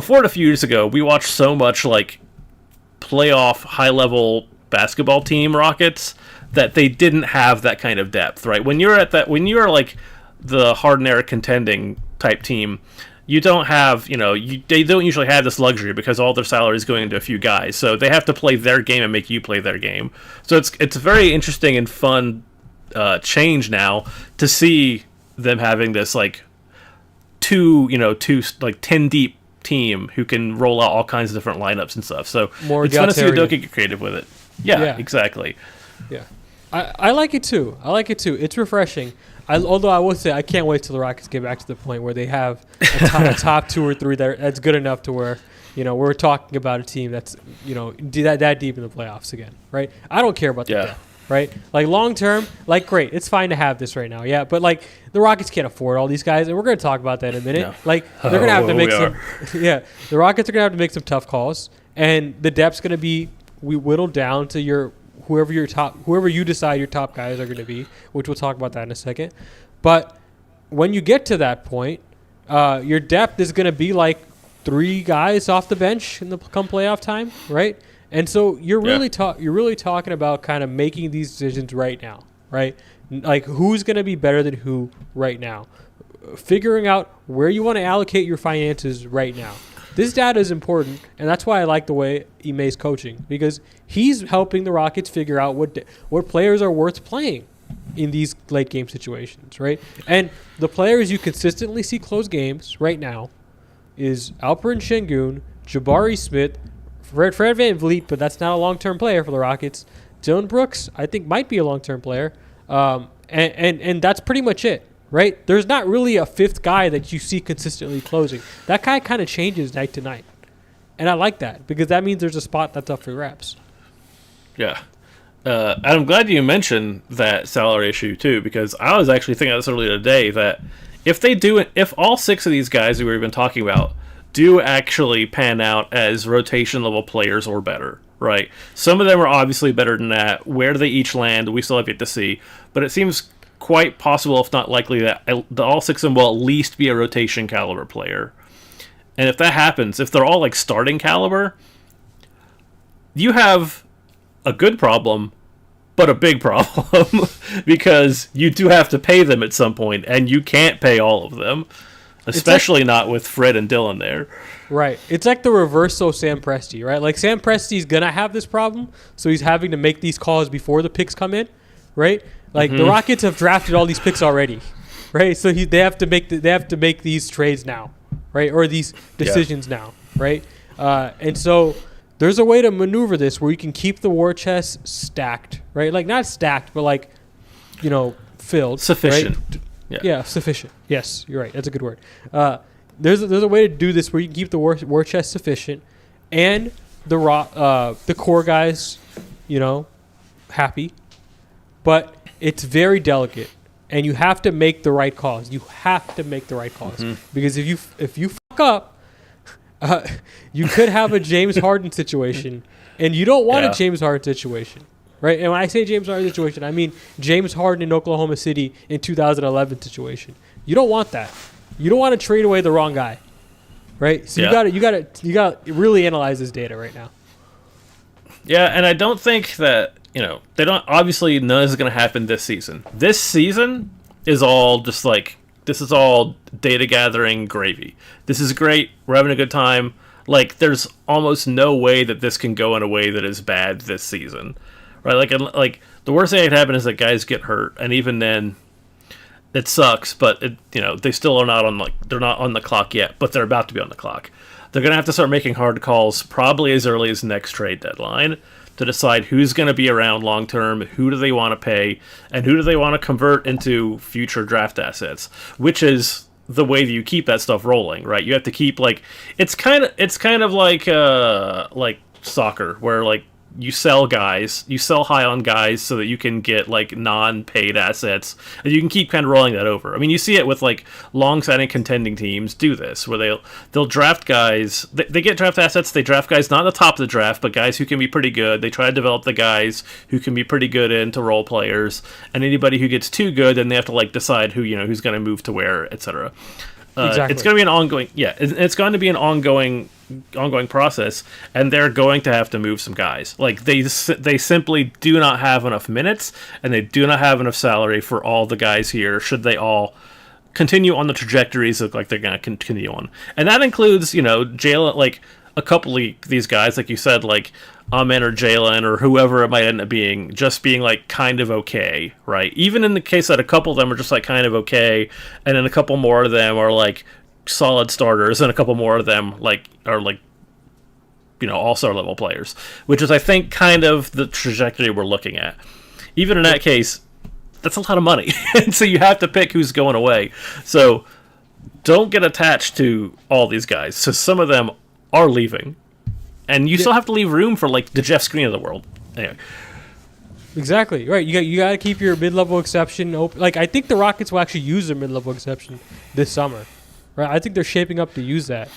before a few years ago, we watched so much like playoff high level basketball team Rockets that they didn't have that kind of depth, right? When you're like the Harden era contending type team, you don't have, they don't usually have this luxury because all their salary is going into a few guys. So they have to play their game and make you play their game. So it's a very interesting and fun change now to see them having this like two like 10 deep team who can roll out all kinds of different lineups and stuff. So it's fun to see Udoka get creative with it. Yeah, exactly. Yeah. I like it too. It's refreshing. Although I will say I can't wait till the Rockets get back to the point where they have a top 2 or 3 that's good enough to where we're talking about a team that's that deep in the playoffs again, right? I don't care about the depth, right? Like long term, like great, it's fine to have this right now, yeah. But like the Rockets can't afford all these guys, and we're going to talk about that in a minute. No. Like they're going to have to make the Rockets are going to have to make some tough calls, and the depth's going to be whittled down to whoever you decide your top guys are going to be, which we'll talk about that in a second. But when you get to that point, your depth is going to be like 3 guys off the bench come playoff time, right? And so you're really talking about kind of making these decisions right now, right? Like who's going to be better than who right now, figuring out where you want to allocate your finances right now. This data is important, and that's why I like the way Ime's coaching, because he's helping the Rockets figure out what players are worth playing in these late game situations, right? And the players you consistently see close games right now is Alperen Şengün, Jabari Smith, Fred Van Vliet, but that's not a long-term player for the Rockets. Dillon Brooks, I think, might be a long-term player, and that's pretty much it. Right? There's not really a 5th guy that you see consistently closing. That guy kind of changes night to night. And I like that because that means there's a spot that's up for grabs. Yeah. And I'm glad you mentioned that salary issue too, because I was actually thinking of this earlier today that if all 6 of these guys we've been talking about do actually pan out as rotation level players or better, right? Some of them are obviously better than that. Where do they each land? We still have yet to see. But it seems quite possible, if not likely, that all 6 of them will at least be a rotation caliber player. And if that happens, if they're all like starting caliber, you have a good problem, but a big problem because you do have to pay them at some point, and you can't pay all of them, especially not with Fred and Dillon there. Right. It's like the reverse of Sam Presti, right? Like Sam Presti's going to have this problem, so he's having to make these calls before the picks come in, right? Like the Rockets have drafted all these picks already, right? So they have to make these trades now, right? Or these decisions now, right? And so there's a way to maneuver this where you can keep the war chest stacked, right? Like not stacked, but like filled, sufficient. Right? Yeah, sufficient. Yes, you're right. That's a good word. There's a way to do this where you can keep the war chest sufficient and the core guys, happy, but it's very delicate, and you have to make the right calls. Because if you fuck up, you could have a James Harden situation, and you don't want a James Harden situation, right? And when I say James Harden situation, I mean James Harden in Oklahoma City in 2011 situation. You don't want that. You don't want to trade away the wrong guy, right? So you got to really analyze this data right now. Yeah, and I don't think that. They don't, obviously none of this is going to happen this season. This season is all just like, this is all data gathering gravy. This is great. We're having a good time. Like, there's almost no way that this can go in a way that is bad this season, right? Like the worst thing that could happen is that guys get hurt, and even then, it sucks. But they still are not they're not on the clock yet, but they're about to be on the clock. They're going to have to start making hard calls probably as early as next trade deadline to decide who's going to be around long term, who do they want to pay, and who do they want to convert into future draft assets, which is the way that you keep that stuff rolling, right? You have to keep it's kind of like soccer, where like you sell high on guys so that you can get like non-paid assets, and you can keep kind of rolling that over. I mean, you see it with like long-standing contending teams do this, where they'll draft guys, they get draft assets, they draft guys not at the top of the draft, but guys who can be pretty good. They try to develop the guys who can be pretty good into role players, and anybody who gets too good, then they have to like decide who's going to move to where, etc. Exactly. It's going to be an ongoing. Yeah, it's going to be an ongoing process, and they're going to have to move some guys. Like they simply do not have enough minutes, and they do not have enough salary for all the guys here. Should they all continue on the trajectories that like they're going to continue on, and that includes Jalen, like a couple of these guys, like you said, like Amen or Jalen or whoever it might end up being, just being like kind of okay, right? Even in the case that a couple of them are just like kind of okay, and then a couple more of them are like solid starters, and a couple more of them like are like all-star level players, which is I think kind of the trajectory we're looking at. Even in that case, that's a lot of money, and so you have to pick who's going away. So don't get attached to all these guys. So some of them are leaving. And you still have to leave room for like the Jeff Screen of the world. Anyway. Exactly right. You got to keep your mid-level exception open. Like I think the Rockets will actually use their mid-level exception this summer, right? I think they're shaping up to use that.